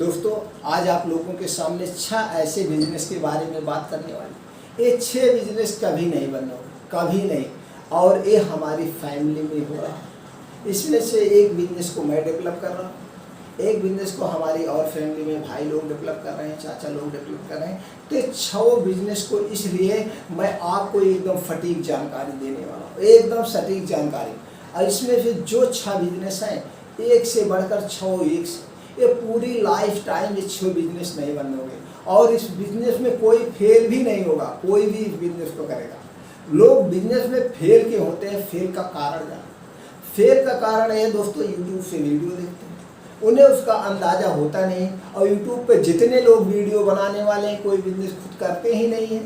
दोस्तों आज आप लोगों के सामने 6 ऐसे बिजनेस के बारे में बात करने वाले। ये 6 बिजनेस कभी नहीं बंद होंगे, कभी नहीं, और ये हमारी फैमिली में हो रहा है। इसमें से एक बिजनेस को मैं डेवलप कर रहा हूँ, एक बिजनेस को हमारी और फैमिली में भाई लोग डेवलप कर रहे हैं, चाचा लोग डेवलप कर रहे हैं। तो ये 6 बिजनेस को इसलिए मैं आपको एकदम सटीक जानकारी देने वाला हूँ, एकदम सटीक जानकारी। और इसमें से जो 6 बिजनेस हैं, एक से बढ़कर 6 एक से, ये पूरी लाइफ टाइम ये 6 बिजनेस नहीं बंद होंगे और इस बिजनेस में कोई फेल भी नहीं होगा। कोई भी इस बिजनेस को करेगा। लोग बिजनेस में फेल के होते हैं, फेल का कारण जान, फेल का कारण है दोस्तों यूट्यूब से वीडियो देखते हैं, उन्हें उसका अंदाज़ा होता नहीं। और यूट्यूब पे जितने लोग वीडियो बनाने वाले हैं, कोई बिजनेस खुद करते ही नहीं है,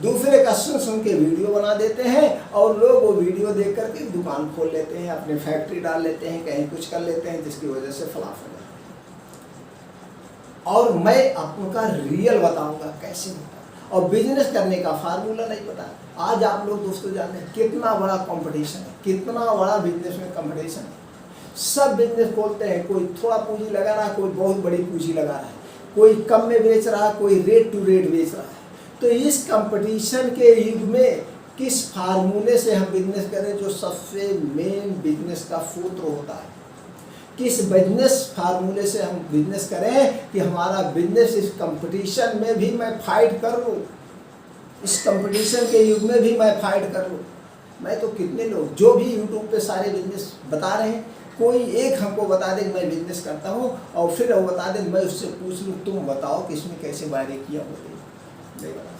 दूसरे का सुन के वीडियो बना देते हैं और लोग वो वीडियो देख करके दुकान खोल लेते हैं, अपनी फैक्ट्री डाल लेते हैं, कहीं कुछ कर लेते हैं, जिसकी वजह से फ्लॉप हो जाता है। और मैं आपका रियल बताऊंगा कैसे होता है, और बिजनेस करने का फार्मूला नहीं पता। आज आप लोग दोस्तों जानते हैं कितना बड़ा कंपटीशन है, कितना बड़ा बिजनेस में कंपटीशन है। सब बिजनेस खोलते हैं, कोई थोड़ा पूंजी लगा रहा है, कोई बहुत बड़ी पूंजी लगा रहा है, कोई कम में बेच रहा है, कोई रेट टू रेट बेच रहा है। तो इस कंपटीशन के युग में किस फार्मूले से हम बिजनेस करें जो सबसे मेन बिजनेस का सूत्र होता है, किस बिजनेस फार्मूले से हम बिजनेस करें कि हमारा बिजनेस इस कंपटीशन में भी मैं फाइट कर लूँ, इस कंपटीशन के युग में भी मैं फाइट कर लूँ। मैं तो कितने लोग जो भी यूट्यूब पे सारे बिजनेस बता रहे हैं, कोई एक हमको बता दे मैं बिजनेस करता हूँ और फिर वो बता दे, मैं उससे पूछ लूँ तुम बताओ कि इसमें कैसे वायदे किया होते नहीं बता।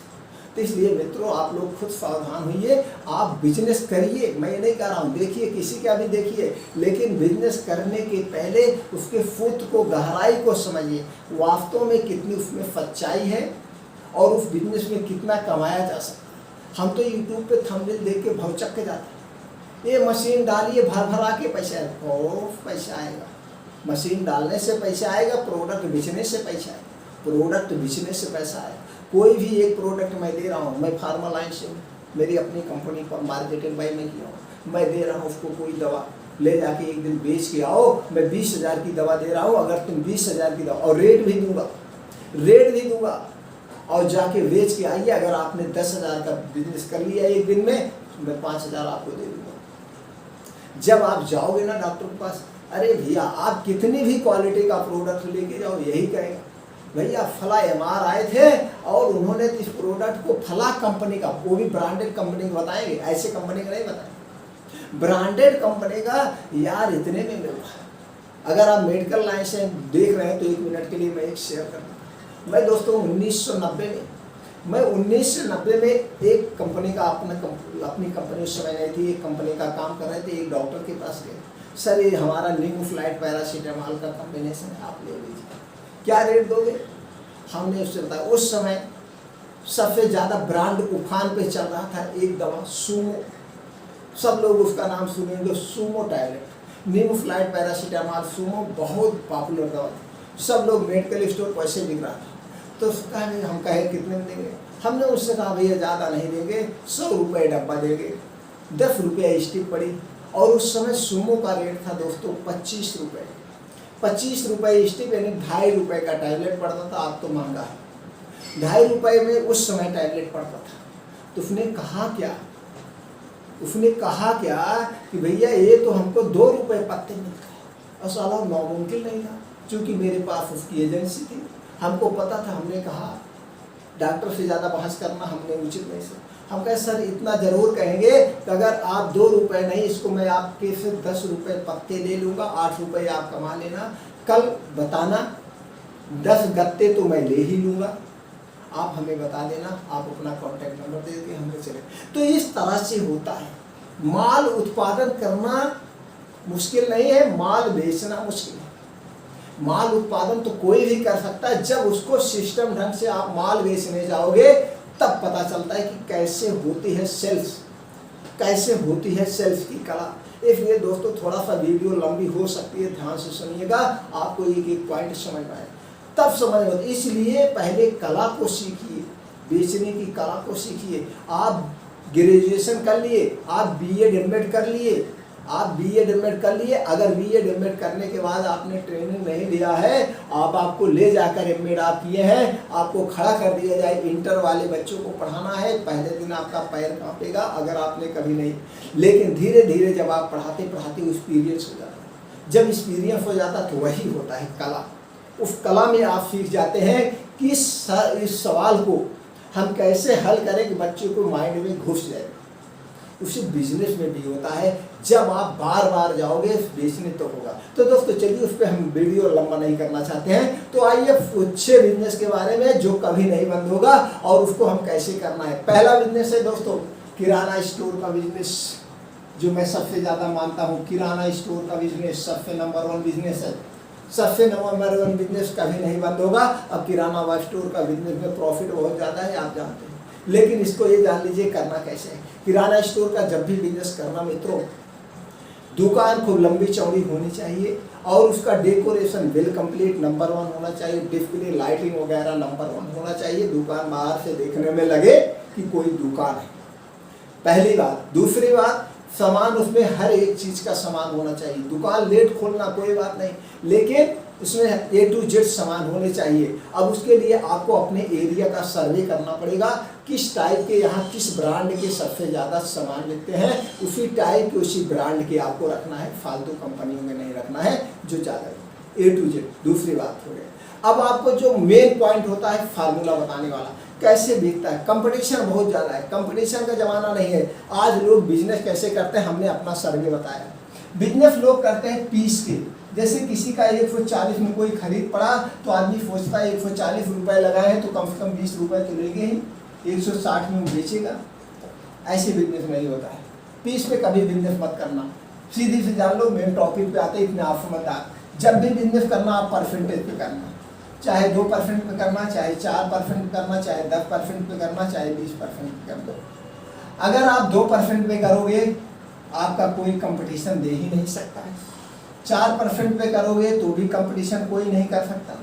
तो इसलिए मित्रों आप लोग खुद सावधान होइए, आप बिजनेस करिए। मैं ये नहीं कह रहा हूँ देखिए किसी का भी देखिए, लेकिन बिजनेस करने के पहले उसके फूट को, गहराई को समझिए, वास्तव में कितनी उसमें सच्चाई है और उस बिजनेस में कितना कमाया जा सकता है। हम तो यूट्यूब पे थंबनेल देख के भौचक के जाते हैं, ये मशीन डालिए भर भरा के पैसा आएगा, पैसा आएगा, मशीन डालने से पैसा आएगा, प्रोडक्ट बेचने से पैसा आएगा, प्रोडक्ट बेचने से पैसा आएगा। कोई भी एक प्रोडक्ट मैं दे रहा हूँ, मैं फार्मा लाइन से हूँ, मेरी अपनी कंपनी पर मार्केटिंग बाई मैं किया हूँ, मैं दे रहा हूँ उसको कोई दवा, ले जाके एक दिन बेच के आओ, मैं 20,000 की दवा दे रहा हूँ, अगर तुम 20,000 की दवा, और रेट भी दूंगा और जाके बेच के आइए। अगर आपने 10,000 का बिजनेस कर लिया एक दिन में, मैं 5,000 आपको दे दूंगा। जब आप जाओगे ना डॉक्टर के पास, अरे भैया आप कितनी भी क्वालिटी का प्रोडक्ट लेके जाओ, यही कहेगा भैया फला MR आए थे और उन्होंने इस प्रोडक्ट को फला कंपनी का, वो भी ब्रांडेड कंपनी का बताएंगे, ऐसे कंपनी का नहीं बताएंगे, ब्रांडेड कंपनी का, यार इतने में मिल रहा है। अगर आप मेडिकल लाइन से देख रहे हैं तो 1 मिनट के लिए मैं एक शेयर करता हूँ। मैं दोस्तों 1990 में एक कंपनी का अपनी कंपनी उस समय नहीं थी, एक कंपनी का काम कर रहे थे, एक डॉक्टर के पास गए, सर ये हमारा निमोफ्लाइट पैरासीटामोल का कॉम्बिनेशन है, आप ले लीजिए, क्या रेट दोगे? हमने उससे बताया। उस समय सबसे ज़्यादा ब्रांड उफान पे चल रहा था एक दवा सूमो, सब लोग उसका नाम सुनेंगे, सूमो टैबलेट, निमोफ्लाइट पैरासीटामोल सूमो बहुत पॉपुलर दवा थी, सब लोग मेडिकल स्टोर पैसे बिक रहा था। तो उसका हम कहे कितने में देंगे, हमने उससे कहा भैया ज़्यादा नहीं देंगे, 100 रुपये डब्बा देंगे, 10 रुपये स्टिप पड़ी। और उस समय सूमो का रेट था दोस्तों 25 रुपये, 25 रुपये स्टिप, यानी 2.5 रुपये का टैबलेट पड़ता था। अब तो महंगा है, 2.5 रुपये में उस समय टैबलेट पड़ता था। तो उसने कहा क्या कि भैया ये तो हमको 2 रुपये पत्ते मिलता है, और साला नामुमकिन नहीं था, क्योंकि मेरे पास उसकी एजेंसी थी, हमको पता था। हमने कहा डॉक्टर से ज़्यादा बहस करना हमने उचित नहीं सर। हम कहे सर इतना ज़रूर कहेंगे कि अगर आप 2 रुपये नहीं, इसको मैं आपके से 10 रुपये पत्ते ले लूँगा, 8 रुपये आप कमा लेना, कल बताना 10 गत्ते तो मैं ले ही लूँगा, आप हमें बता देना, आप अपना कॉन्टैक्ट नंबर दे के हमें चले। तो इस तरह से होता है, माल उत्पादन करना मुश्किल नहीं है, माल बेचना मुश्किल है। माल उत्पादन तो कोई भी कर सकता है, जब उसको सिस्टम ढंग से आप माल बेचने जाओगे तब पता चलता है कि कैसे होती है सेल्स, कैसे होती है सेल्स की कला। इसलिए दोस्तों थोड़ा सा वीडियो लंबी हो सकती है, ध्यान से सुनिएगा, आपको एक पॉइंट समझ में आए तब समझ में। इसलिए पहले कला को सीखिए, बेचने की कला को सीखिए। आप ग्रेजुएशन कर लिए, आप BEd MBEd कर लिए, आप बीएड एमएड कर लिए, अगर बीएड एमएड करने के बाद आपने ट्रेनिंग नहीं लिया है, अब आपको ले जाकर एमएड आप किए हैं, आपको खड़ा कर दिया जाए, इंटर वाले बच्चों को पढ़ाना है, पहले दिन आपका पैर कांपेगा अगर आपने कभी नहीं, लेकिन धीरे धीरे जब आप पढ़ाते पढ़ाते एक्सपीरियंस हो जाता है। जब एक्सपीरियंस हो जाता तो वही होता है कला। उस कला में आप सीख जाते हैं कि इस सवाल को हम कैसे हल करें कि बच्चे को माइंड में घुस जाए। उसी बिजनेस में भी होता है, जब आप बार बार जाओगे बेचने तो होगा। तो दोस्तों चलिए उस पर हम वीडियो लंबा नहीं करना चाहते हैं, तो आइए 6 बिजनेस के बारे में जो कभी नहीं बंद होगा और उसको हम कैसे करना है। पहला बिजनेस है दोस्तों किराना स्टोर का बिजनेस, जो मैं सबसे ज़्यादा मानता हूँ। किराना स्टोर का बिजनेस सबसे नंबर 1 बिजनेस है, सबसे नंबर 1 बिजनेस कभी नहीं बंद होगा। अब किराना स्टोर का बिजनेस में प्रॉफिट बहुत ज़्यादा है, आप जानते हैं, लेकिन इसको ये जान लीजिए करना कैसे है। किराना स्टोर का जब भी बिजनेस करना मित्रों, दुकान खूब लंबी चौड़ी होनी चाहिए और उसका डेकोरेशन बिल कंप्लीट नंबर 1 होना चाहिए, डिस्प्ले लाइटिंग वगैरह नंबर 1 होना चाहिए, दुकान बाहर से देखने में लगे कि कोई दुकान है, पहली बात। दूसरी बात, सामान उसमें हर एक चीज़ का सामान होना चाहिए। दुकान लेट खोलना कोई बात नहीं, लेकिन उसमें A to Z सामान होने चाहिए। अब उसके लिए आपको अपने एरिया का सर्वे करना पड़ेगा, किस टाइप के यहाँ किस ब्रांड के सबसे ज़्यादा सामान बिकते हैं, उसी टाइप के उसी ब्रांड के आपको रखना है, फालतू कंपनियों में नहीं रखना है जो ज़्यादा A to Z। दूसरी बात हो गई, अब आपको जो मेन पॉइंट होता है फार्मूला बताने वाला, कैसे बिकता है। कंपटीशन बहुत ज़्यादा है, कंपटीशन का ज़माना नहीं है। आज लोग बिजनेस कैसे करते हैं, हमने अपना सर्वे बताया। बिजनेस लोग करते हैं पीस के, जैसे किसी का 140 में कोई खरीद पड़ा तो आदमी सोचता है 140 रुपये लगाए हैं तो कम से कम 20 रुपये तो लेंगे ही, 160 में बेचेगा। ऐसे बिजनेस नहीं होता है, पीस पे कभी बिजनेस मत करना। सीधी से जान लो, मेन टॉपिक पे आते इतने आप समझदार। जब भी बिजनेस करना आप परसेंटेज पे करना, चाहे 2% पे करना, चाहे 4% करना, चाहे 10% पे करना, चाहे 20% पे कर दो। अगर आप 2% पे करोगे आपका कोई कंपटीशन दे ही नहीं सकता है, 4% पे करोगे तो भी कंपटीशन कोई नहीं कर सकता।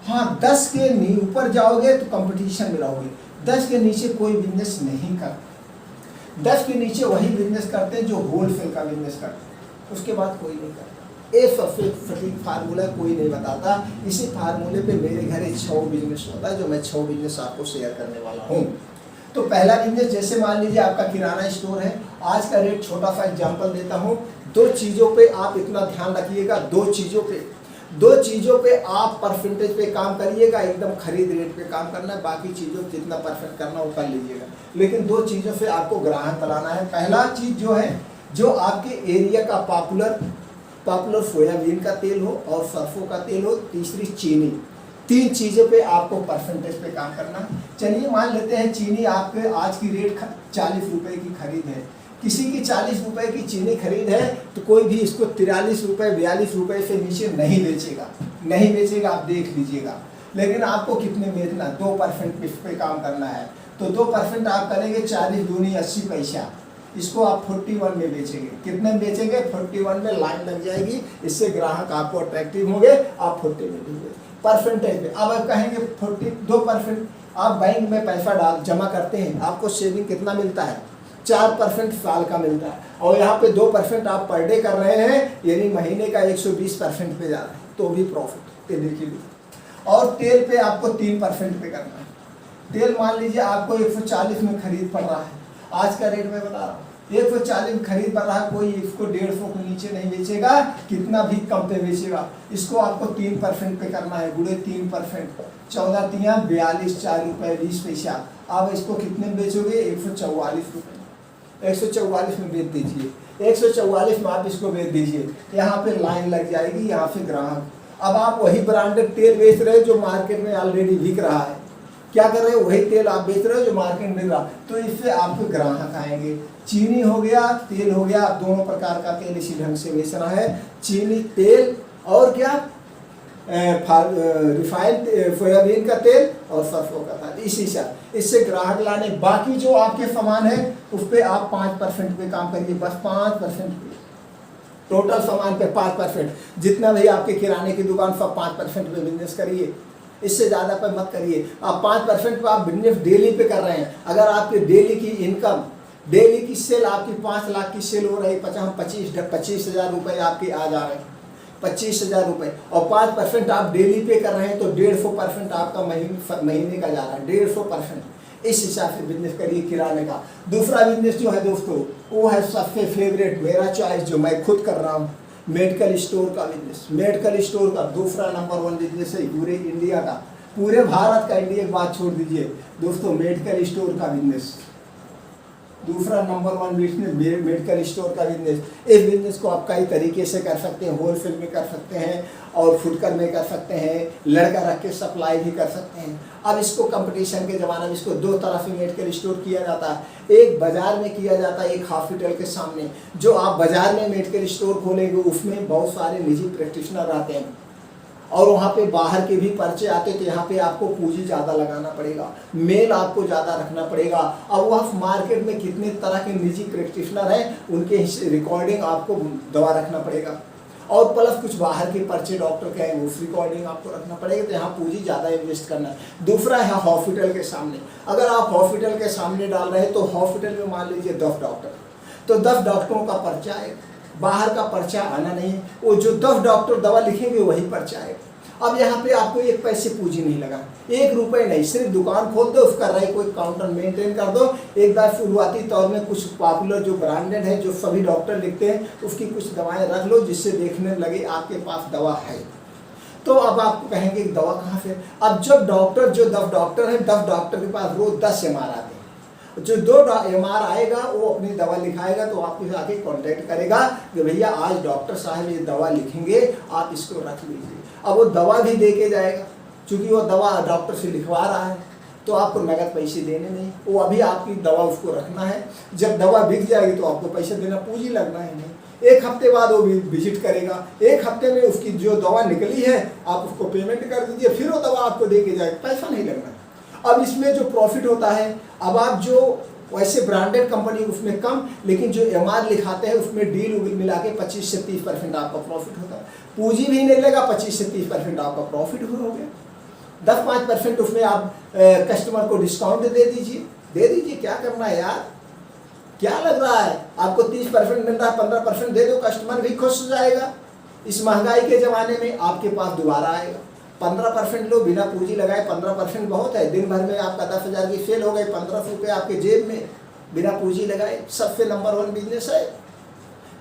हाँ, 10 के ऊपर जाओगे तो कंपटीशन में रहोगे, 10 के नीचे कोई बिजनेस नहीं करता। 10 के नीचे वही बिजनेस करते हैं जो होलसेल का बिजनेस करते हैं, उसके बाद कोई नहीं करता। एक सबसे सटीक फार्मूला कोई नहीं बताता। इसी फार्मूले पे मेरे घर 6 बिजनेस होता है, जो मैं 6 बिजनेस आपको शेयर करने वाला हूँ। तो पहला बिजनेस, जैसे मान लीजिए आपका किराना स्टोर है, आज का रेट छोटा सा एग्जांपल देता हूँ। 2 चीज़ों पे आप इतना ध्यान रखिएगा, 2 चीज़ों पे आप परसेंटेज पे काम करिएगा, एकदम खरीद रेट पे काम करना है, बाकी चीज़ों जितना परफेक्ट करना वो कर लीजिएगा, लेकिन 2 चीज़ों से आपको ग्राहक बनाना है। पहला चीज़ जो है, जो आपके एरिया का पॉपुलर सोयाबीन का तेल हो और सरसों का तेल हो, तीसरी चीनी। 3 चीज़ों पे आपको परसेंटेज पे काम करना। चलिए मान लेते हैं चीनी आपके आज की रेट 40 रुपये की खरीद है, किसी की 40 रुपये की चीनी खरीद है तो कोई भी इसको 43 रुपये 42 रुपये से नीचे नहीं बेचेगा, आप देख लीजिएगा। लेकिन आपको कितने बेचना, 2% इस पे काम करना है, तो 2% आप करेंगे 40 दूनी 80 पैसा, इसको आप 41 में बेचेंगे। कितने में बेचेंगे, 41 में लाइन लग जाएगी, इससे ग्राहक आपको अट्रैक्टिव होंगे, आप 40 में देंगे परसेंटेज में। अब आप कहेंगे 2% आप बैंक में पैसा जमा करते हैं, आपको सेविंग कितना मिलता है, 4% साल का मिलता है, और यहाँ पे 2% आप पर डे कर रहे हैं, यानी महीने का 120% पे जा रहा है, तो भी प्रॉफिट ये देखिए। और तेल पे आपको 3% पे करना है। तेल मान लीजिए आपको 140 में खरीद पड़ रहा है, आज का रेट मैं बता रहा हूँ, 140 में खरीद पड़ रहा है, कोई इसको 150 के नीचे नहीं बेचेगा, कितना भी कम पे बेचेगा। इसको आपको 3% पे करना है, गुड़े 3%, 14 तिया 42, 4 रुपये 20 पैसा। आप इसको कितने में बेचोगे, 144 रुपये, 144 में बेच दीजिए, 144 में आप इसको बेच दीजिए। यहाँ पे लाइन लग जाएगी, यहाँ से ग्राहक। अब आप वही ब्रांडेड तेल बेच रहे हैं जो मार्केट में ऑलरेडी बिक रहा है, क्या कर रहे हो, वही तेल आप बेच रहे हो जो मार्केट में बिक रहा, तो इससे आपके ग्राहक आएंगे। चीनी हो गया, तेल हो गया, दोनों प्रकार का तेल इसी ढंग से बेचना है, चीनी, तेल और क्या, रिफाइंड सोयाबीन का तेल और सरसों का तेल, इसी से इससे ग्राहक लाने। बाकी जो आपके सामान है उस पर आप 5% पे काम करिए, बस 5% पे, टोटल सामान पे 5%, जितना भी आपके किराने की दुकान सब 5% पे बिजनेस करिए, इससे ज़्यादा पे मत करिए। आप 5% पे आप बिजनेस डेली पे कर रहे हैं, अगर आपके डेली की इनकम डेली की सेल आपकी 5 लाख की सेल हो रही, 25,000 रुपये आपके आ जा रहे हैं, 25,000 रुपये, और 5% आप डेली पे कर रहे हैं तो 150% आपका महीने का जा रहा है, 150%। इस हिसाब से बिजनेस करिए किराने का। दूसरा बिजनेस जो है दोस्तों वो है सबसे फेवरेट, मेरा चॉइस जो मैं खुद कर रहा हूँ, मेडिकल स्टोर का बिजनेस। मेडिकल स्टोर का दूसरा नंबर 1 बिजनेस है पूरे इंडिया का, पूरे भारत का। इंडिया की बात छोड़ दीजिए दोस्तों, मेडिकल स्टोर का बिजनेस दूसरा नंबर 1 बिजनेस, मेडिकल स्टोर का बिजनेस। इस बिजनेस को आप कई तरीके से कर सकते हैं, होलसेल में कर सकते हैं और फुटकर में कर सकते हैं, लड़का रख के सप्लाई भी कर सकते हैं। अब इसको कंपटीशन के ज़माने में इसको 2 तरह से मेडिकल स्टोर किया जाता है, एक बाज़ार में किया जाता है, एक हॉस्पिटल के सामने। जो आप बाज़ार में मेडिकल स्टोर खोलेंगे उसमें बहुत सारे निजी प्रैक्टिशनर आते हैं और वहाँ पे बाहर के भी पर्चे आते, तो यहाँ पे आपको पूंजी ज़्यादा लगाना पड़ेगा, मेल आपको ज़्यादा रखना पड़ेगा। अब वह मार्केट में कितने तरह के निजी प्रैक्टिशनर हैं उनके रिकॉर्डिंग आपको दवा रखना पड़ेगा, और प्लस कुछ बाहर के पर्चे डॉक्टर के हैं उस रिकॉर्डिंग आपको रखना पड़ेगा, तो यहाँ पूंजी ज़्यादा इन्वेस्ट करना है। दूसरा है हॉस्पिटल के सामने। अगर आप हॉस्पिटल के सामने डाल रहे हैं तो हॉस्पिटल में मान लीजिए 10 डॉक्टर, तो 10 डॉक्टरों का पर्चा है, बाहर का पर्चा आना नहीं, वो जो 10 डॉक्टर दवा लिखेंगे वही पर्चा है। अब यहाँ पे आपको 1 पैसे पूंजी नहीं लगा, 1 रुपये नहीं, सिर्फ दुकान खोल दो, उसका रहे कोई काउंटर मेंटेन कर दो। एक बार शुरुआती तौर में कुछ पॉपुलर जो ब्रांडेड है जो सभी डॉक्टर लिखते हैं उसकी कुछ दवाएं रख लो जिससे देखने लगे आपके पास दवा है। तो अब आपको कहेंगे दवा कहाँ से? अब जब डॉक्टर जो 10 डॉक्टर हैं, 10 डॉक्टर के पास रोज 10 MR आते हैं, जो 2 MR आएगा वो अपनी दवा लिखाएगा तो आपके आके कांटेक्ट करेगा कि भैया आज डॉक्टर साहब ये दवा लिखेंगे, आप इसको रख लीजिए। अब वो दवा भी दे के जाएगा, चूँकि वो दवा डॉक्टर से लिखवा रहा है तो आपको नगद पैसे देने नहीं, वो अभी आपकी दवा उसको रखना है। जब दवा बिक जाएगी तो आपको पैसे देना, पूंजी लगना है नहीं। 1 हफ्ते बाद वो भी विजिट करेगा, 1 हफ्ते में उसकी जो दवा निकली है आप उसको पेमेंट कर दीजिए, फिर वो दवा आपको दे के जाएगा, पैसा नहीं लगना। अब इसमें जो प्रॉफिट होता है, अब आप जो वैसे ब्रांडेड कंपनी उसमें कम, लेकिन जो MR लिखाते हैं उसमें डील मिला के 25 से 30% आपका प्रॉफिट होता है। पूंजी भी नहीं लेगा, 25 से 30% आपका प्रॉफिट हो गया। 10-5% उसमें आप कस्टमर को डिस्काउंट दे दीजिए, क्या करना है यार, क्या लग रहा है आपको? 30% मिल रहा है, 15% दे दो, कस्टमर भी खुश हो जाएगा। इस महंगाई के ज़माने में आपके पास दोबारा आएगा। 15% लो, बिना पूंजी लगाए 15% बहुत है। दिन भर में आपका 10,000 की सेल हो गई, 1500 रुपये आपके जेब में बिना पूंजी लगाए। सबसे नंबर 1 बिजनेस है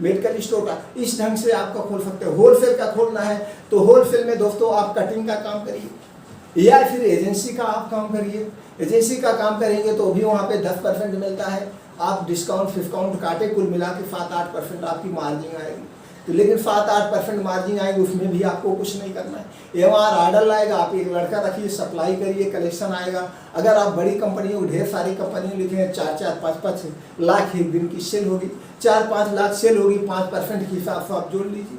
मेडिकल स्टोर का। इस ढंग से आपका खोल सकते हो। होलसेल का खोलना है तो होलसेल में दोस्तों आप कटिंग का काम करिए या फिर एजेंसी का आप काम करिए। एजेंसी का काम करेंगे तो भी वहाँ पे 10% मिलता है, आप डिस्काउंट काटे, कुल मिला के 7-8% आपकी मार्जिन आएगी। तो लेकिन 7-8% मार्जिन आएगी, उसमें भी आपको कुछ नहीं करना है। MR ऑर्डर लाएगा, आप एक लड़का रखिए, सप्लाई करिए, कलेक्शन आएगा। अगर आप बड़ी कंपनियों, ढेर सारी कंपनियों लिखे हैं, 4-4, 5-5 लाख एक दिन की सेल होगी, 4-5 लाख सेल होगी, 5% के हिसाब से आप जोड़ लीजिए,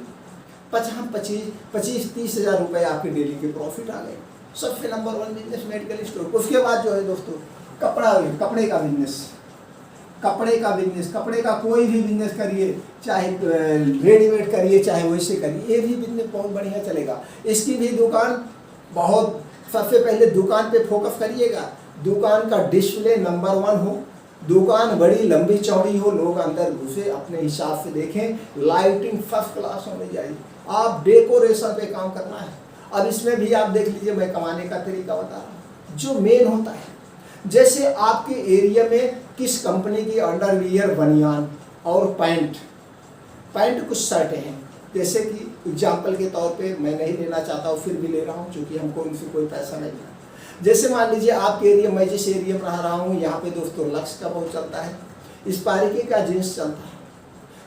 25-30 हज़ार रुपये आपके डेली के प्रॉफिट आ गए। सबसे नंबर 1 बिजनेस मेडिकल स्टोर। उसके बाद जो है दोस्तों कपड़े का बिजनेस। कपड़े का कोई भी बिजनेस करिए, चाहे रेडीमेड करिए चाहे वैसे करिए, ये भी बिजनेस बहुत बढ़िया चलेगा। इसकी भी दुकान बहुत, सबसे पहले दुकान पे फोकस करिएगा। दुकान का डिस्प्ले नंबर 1 हो, दुकान बड़ी लंबी चौड़ी हो, लोग अंदर घुसे अपने हिसाब से देखें, लाइटिंग फर्स्ट क्लास होनी चाहिए। आप डेकोरेशन पे काम करना है। अब इसमें भी आप देख लीजिए, मैं कमाने का तरीका बता रहा हूँ। जो मेन होता है, जैसे आपके एरिया में किस कंपनी की अंडरवियर, बनियान और पैंट कुछ शर्टें हैं, जैसे कि एग्जाम्पल के तौर पे मैं नहीं लेना चाहता हूँ, फिर भी ले रहा हूँ क्योंकि हमको उनसे कोई पैसा नहीं मिला। जैसे मान लीजिए आपके एरिया, मैं जिस एरिया में रह रहा हूँ यहाँ पे दोस्तों लक्स का बहुत चलता है, स्पार्की का जींस चलता है,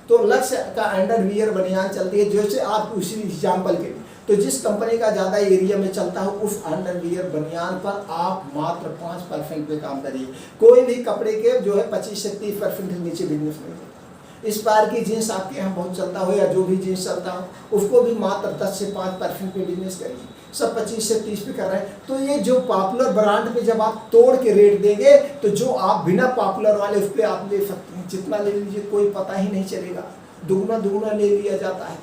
तो लक्स का अंडरवियर बनियान चलती है। जैसे आप उसी एग्जाम्पल के, तो जिस कंपनी का ज़्यादा एरिया में चलता है उस अंडरवियर बनियान पर आप मात्र 5% पे काम करिए। कोई भी कपड़े के जो है 25 से 30% के नीचे बिजनेस नहीं होता। स्पार्की जीन्स आपके यहाँ बहुत चलता हो या जो भी जीन्स चलता हो, उसको भी मात्र 10 से 5% पे बिजनेस करिए। सब 25 से 30 पे कर रहे हैं। तो ये जो पॉपुलर ब्रांड पे जब आप तोड़ के रेट देंगे तो जो आप बिना पॉपुलर वाले उस पर आप ले सकते हैं, जितना ले लीजिए कोई पता ही नहीं चलेगा, दुगना ले लिया जाता है।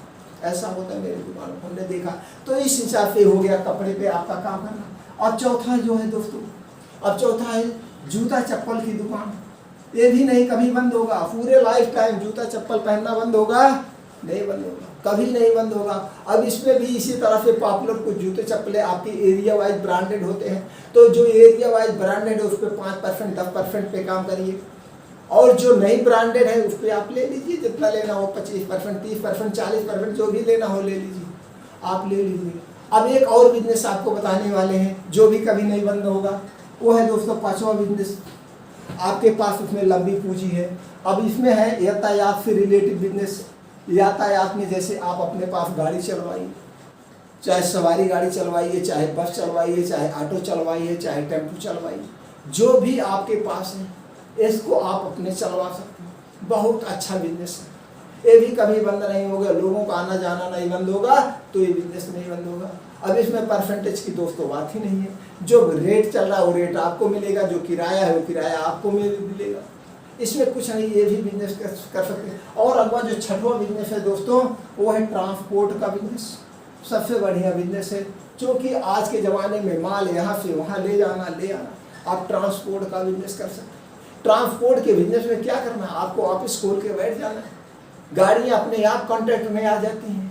ऐसा होता है मेरी दुकान को हमने देखा। तो इस हिसाब से हो गया कपड़े पे आपका काम करना। और चौथा जो है दोस्तों, अब चौथा है जूता चप्पल की दुकान। ये भी नहीं कभी बंद होगा। पूरे लाइफ टाइम जूता चप्पल पहनना बंद होगा? नहीं बंद होगा, कभी नहीं बंद होगा। अब इसमें भी इसी तरह से पॉपुलर कुछ जूते चप्पलें आपके एरिया वाइज ब्रांडेड होते हैं, तो जो एरिया वाइज ब्रांडेड है उस पर 5% 10% पे काम करिए, और जो नहीं ब्रांडेड है उस पर आप ले लीजिए जितना लेना हो, 25% 30% 40% जो भी लेना हो ले लीजिए, आप ले लीजिए। अब एक और बिजनेस आपको बताने वाले हैं जो भी कभी नहीं बंद होगा, वो है दोस्तों 5वां बिजनेस। आपके पास उसमें लंबी पूंजी है। अब इसमें है यातायात से रिलेटेड बिजनेस। यातायात में जैसे आप अपने पास गाड़ी चलवाइए, चाहे सवारी गाड़ी चलवाइए, चाहे बस चलवाइए, चाहे ऑटो चलवाइए, चाहे टेम्पो चलवाइए, जो भी आपके पास है इसको आप अपने चलवा सकते हैं। बहुत अच्छा बिजनेस है, ये भी कभी बंद नहीं होगा। लोगों का आना जाना नहीं बंद होगा तो ये बिजनेस नहीं बंद होगा। अब इसमें परसेंटेज की दोस्तों बात ही नहीं है, जो रेट चल रहा है वो रेट आपको मिलेगा, जो किराया है वो किराया आपको मिलेगा। इसमें कुछ नहीं, ये भी बिजनेस कर सकते हैं। और अगवा जो 6वां बिजनेस है दोस्तों वो है ट्रांसपोर्ट का बिजनेस। सबसे बढ़िया बिजनेस है, क्योंकि आज के ज़माने में माल यहाँ से वहाँ ले जाना ले आना, आप ट्रांसपोर्ट का बिजनेस कर सकते हैं। ट्रांसपोर्ट के बिजनेस में क्या करना है, आपको ऑफिस खोल के बैठ जाना है, गाड़ियाँ अपने आप कॉन्टैक्ट में आ जाती हैं,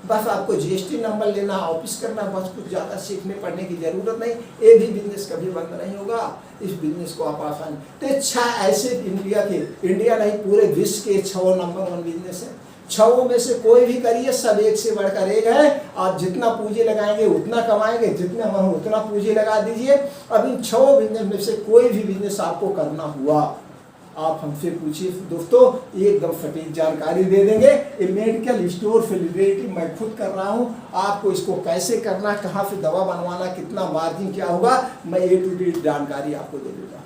बस आपको जीएसटी नंबर लेना, ऑफिस करना, बस कुछ ज़्यादा सीखने पढ़ने की ज़रूरत नहीं। ये भी बिजनेस कभी बंद नहीं होगा, इस बिजनेस को आप आसान। तो 6 ऐसे इंडिया नहीं पूरे विश्व के 6 नंबर 1 बिजनेस है। 6 में से कोई भी करिए, सब एक से बढ़कर एक है। आप जितना पूंजी लगाएंगे उतना कमाएंगे, जितना मन हो उतना पूंजी लगा दीजिए। अब इन 6 बिजनेस में से कोई भी बिजनेस आपको करना हुआ, आप हमसे पूछिए दोस्तों, एकदम सटीक जानकारी दे देंगे। ये मेडिकल स्टोर से रिलेटेड मैं खुद कर रहा हूँ, आपको इसको कैसे करना, कहाँ से दवा बनवाना, कितना मार्जिन क्या होगा, मैं A to Z जानकारी आपको दे दूँगा।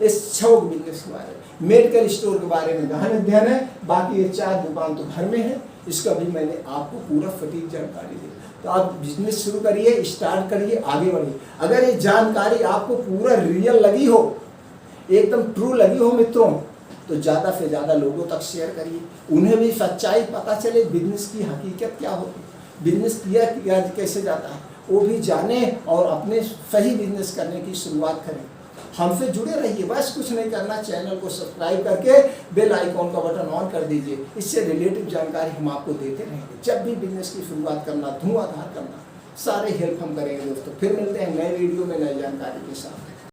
इस 6 बिजनेस के बारे में, मेडिकल स्टोर के बारे में गहन अध्ययन है, बाकी ये 4 दुकान तो घर में है, इसका भी मैंने आपको पूरा सटीक जानकारी दी। तो आप बिजनेस शुरू करिए, स्टार्ट करिए, आगे बढ़िए। अगर ये जानकारी आपको पूरा रियल लगी हो, एकदम ट्रू लगी हो मित्रों, तो ज़्यादा से ज़्यादा लोगों तक शेयर करिए, उन्हें भी सच्चाई पता चले, बिजनेस की हकीकत क्या होती है, बिजनेस किया कैसे जाता है, वो भी जाने और अपने सही बिजनेस करने की शुरुआत करें। हमसे जुड़े रहिए, बस कुछ नहीं करना, चैनल को सब्सक्राइब करके बेल आइकॉन का बटन ऑन कर दीजिए। इससे रिलेटिव जानकारी हम आपको देते रहेंगे। जब भी बिजनेस की शुरुआत करना, धुआंधार करना, सारे हेल्प हम करेंगे दोस्तों। फिर मिलते हैं नए वीडियो में नई जानकारी के साथ।